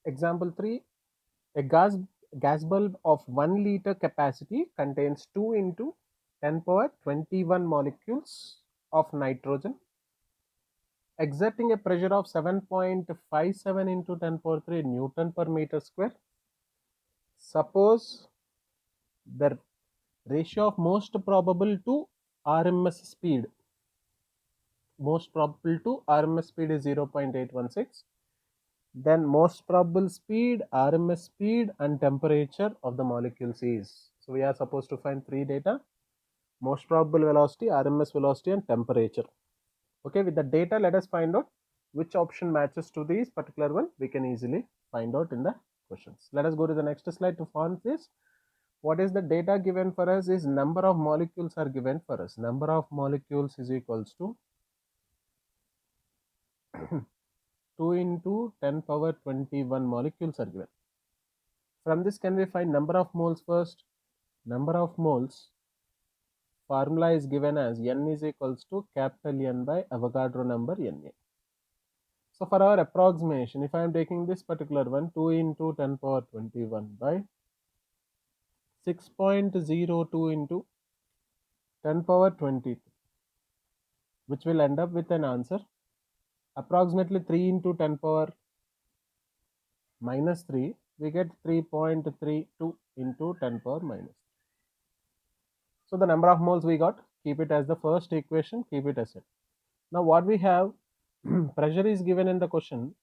Example 3, a gas bulb of 1 liter capacity contains 2 into 10 power 21 molecules of nitrogen exerting a pressure of 7.57 into 10 power 3 Newton per meter square. Suppose the ratio of most probable to RMS speed. Most probable to RMS speed is 0.816. Then most probable speed, RMS speed and temperature of the molecules is. So we are supposed to find three data: most probable velocity, RMS velocity and temperature. Okay, with the data let us find out which option matches to this particular one. We can easily find out in the questions. Let us go to the next slide to find this. What is the data given for us is number of molecules are given for us. Number of molecules is equals to 2 into 10 power 21 molecules are given. From this can we find number of moles first? Number of moles formula is given as N is equals to capital N by Avogadro number Na. So for our approximation, if I am taking this particular one, 2 into 10 power 21 by 6.02 into 10 power 20, which will end up with an answer approximately 3 into 10 power minus 3, we get 3.32 into 10 power minus 3. So the number of moles we got, keep it as the first equation, keep it as it. Now what we have, pressure is given in the question,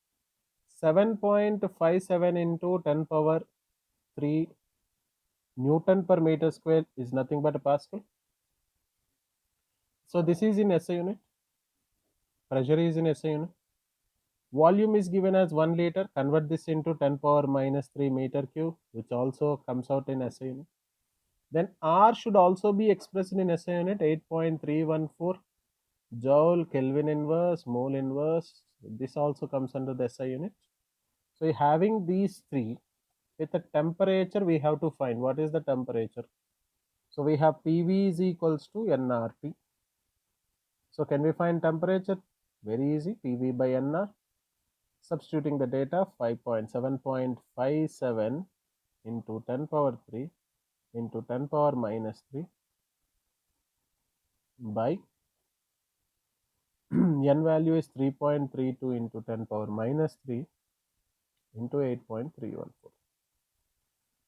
7.57 into 10 power 3 Newton per meter square is nothing but a Pascal. So this is in SI unit. Pressure is in SI unit. Volume is given as 1 liter. Convert this into 10 power minus 3 meter cube, which also comes out in SI unit. Then R should also be expressed in SI unit, 8.314 joule, Kelvin inverse, mole inverse. This also comes under the SI unit. So having these three, with the temperature we have to find what is the temperature. So we have PV is equals to nRT. So can we find temperature? Very easy, PV by nR. Substituting the data, 7.57 into 10 power 3 into 10 power minus 3 by n value is 3.32 into 10 power minus 3 into 8.314.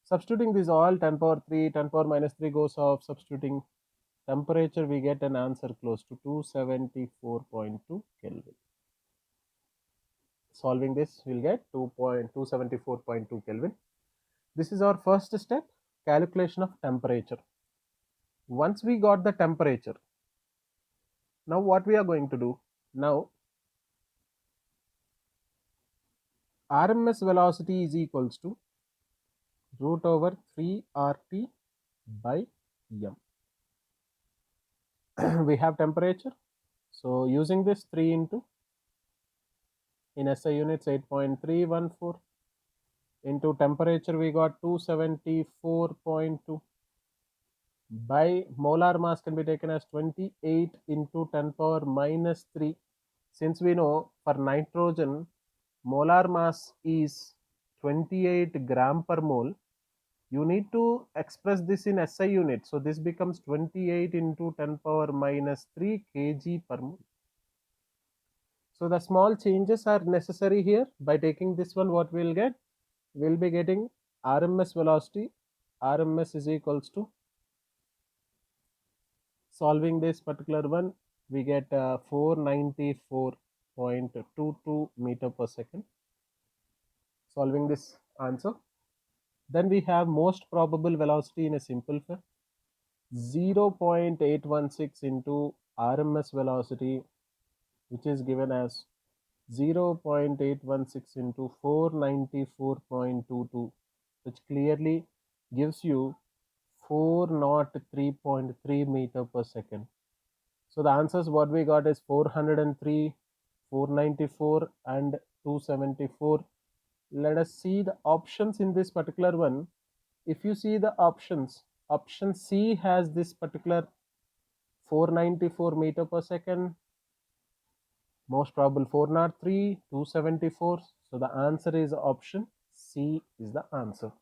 Substituting this all, 10 power 3, 10 power minus 3 goes off. Substituting temperature, we get an answer close to 274.2 Kelvin. Solving this, we'll get 274.2 Kelvin. This is our first step, calculation of temperature. Once we got the temperature, now what we are going to do? Now, RMS velocity is equals to root over 3 RT by M. We have temperature. So using this 3 into, in SI units 8.314 into temperature we got 274.2 by molar mass can be taken as 28 into 10 power minus 3. Since we know for nitrogen molar mass is 28 gram per mole, you need to express this in SI unit. So this becomes 28 into 10 power minus 3 kg per mole. So the small changes are necessary here. By taking this one, what we'll get? We'll be getting RMS velocity. RMS is equals to, solving this particular one, we get 494.22 meter per second. Solving this answer. Then we have most probable velocity in a simple form, 0.816 into RMS velocity, which is given as 0.816 into 494.22, which clearly gives you 403.3 meter per second. So the answers what we got is 403, 494 and 274. Let us see the options in this particular one. If you see the options, option C has this particular 494 meter per second, most probable 403, 274. So the answer is option C is the answer.